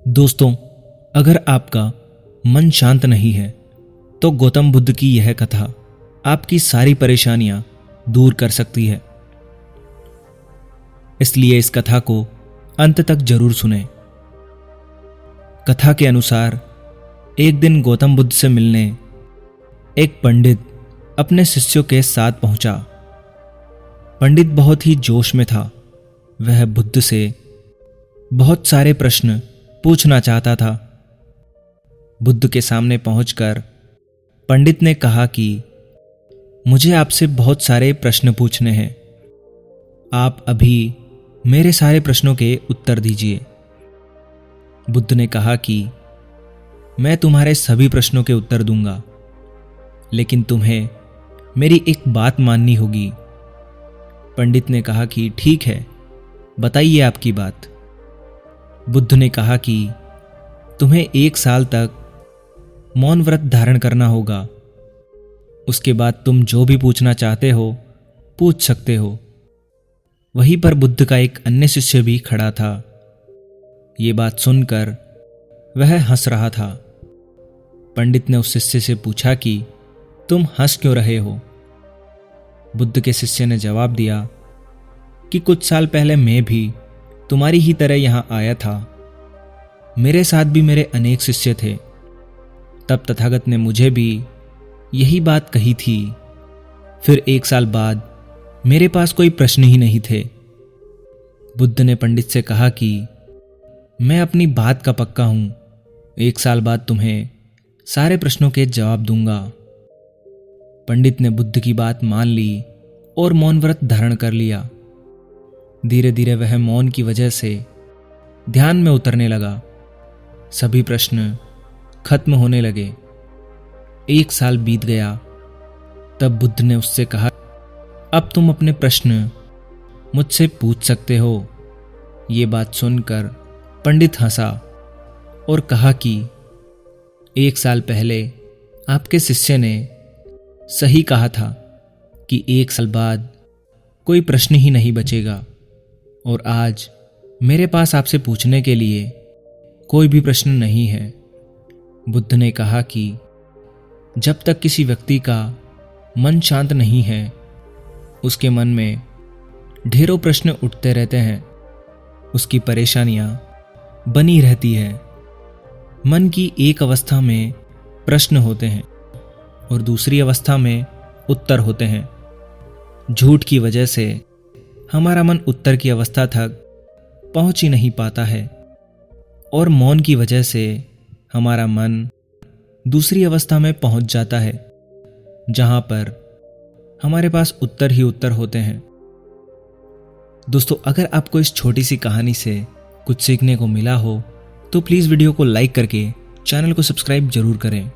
दोस्तों, अगर आपका मन शांत नहीं है तो गौतम बुद्ध की यह कथा आपकी सारी परेशानियां दूर कर सकती है। इसलिए इस कथा को अंत तक जरूर सुनें। कथा के अनुसार एक दिन गौतम बुद्ध से मिलने एक पंडित अपने शिष्यों के साथ पहुंचा। पंडित बहुत ही जोश में था। वह बुद्ध से बहुत सारे प्रश्न पूछना चाहता था। बुद्ध के सामने पहुंचकर पंडित ने कहा कि मुझे आपसे बहुत सारे प्रश्न पूछने हैं। आप अभी मेरे सारे प्रश्नों के उत्तर दीजिए। बुद्ध ने कहा कि मैं तुम्हारे सभी प्रश्नों के उत्तर दूंगा, लेकिन तुम्हें मेरी एक बात माननी होगी। पंडित ने कहा कि ठीक है, बताइए आपकी बात। बुद्ध ने कहा कि तुम्हें 1 साल तक मौन व्रत धारण करना होगा। उसके बाद तुम जो भी पूछना चाहते हो पूछ सकते हो। वहीं पर बुद्ध का एक अन्य शिष्य भी खड़ा था। ये बात सुनकर वह हंस रहा था। पंडित ने उस शिष्य से पूछा कि तुम हंस क्यों रहे हो? बुद्ध के शिष्य ने जवाब दिया कि कुछ साल पहले मैं भी तुम्हारी ही तरह यहां आया था। मेरे साथ भी मेरे अनेक शिष्य थे। तब तथागत ने मुझे भी यही बात कही थी। फिर 1 साल बाद मेरे पास कोई प्रश्न ही नहीं थे। बुद्ध ने पंडित से कहा कि मैं अपनी बात का पक्का हूं। 1 साल बाद तुम्हें सारे प्रश्नों के जवाब दूंगा। पंडित ने बुद्ध की बात मान ली और मौन व्रत धारण कर लिया। धीरे धीरे वह मौन की वजह से ध्यान में उतरने लगा। सभी प्रश्न खत्म होने लगे। 1 साल बीत गया। तब बुद्ध ने उससे कहा, अब तुम अपने प्रश्न मुझसे पूछ सकते हो। ये बात सुनकर पंडित हंसा और कहा कि 1 साल पहले आपके शिष्य ने सही कहा था कि 1 साल बाद कोई प्रश्न ही नहीं बचेगा, और आज मेरे पास आपसे पूछने के लिए कोई भी प्रश्न नहीं है। बुद्ध ने कहा कि जब तक किसी व्यक्ति का मन शांत नहीं है, उसके मन में ढेरों प्रश्न उठते रहते हैं। उसकी परेशानियां बनी रहती है। मन की एक अवस्था में प्रश्न होते हैं और दूसरी अवस्था में उत्तर होते हैं। झूठ की वजह से हमारा मन उत्तर की अवस्था तक पहुंच ही नहीं पाता है, और मौन की वजह से हमारा मन दूसरी अवस्था में पहुंच जाता है, जहां पर हमारे पास उत्तर ही उत्तर होते हैं। दोस्तों, अगर आपको इस छोटी सी कहानी से कुछ सीखने को मिला हो तो प्लीज़ वीडियो को लाइक करके चैनल को सब्सक्राइब जरूर करें।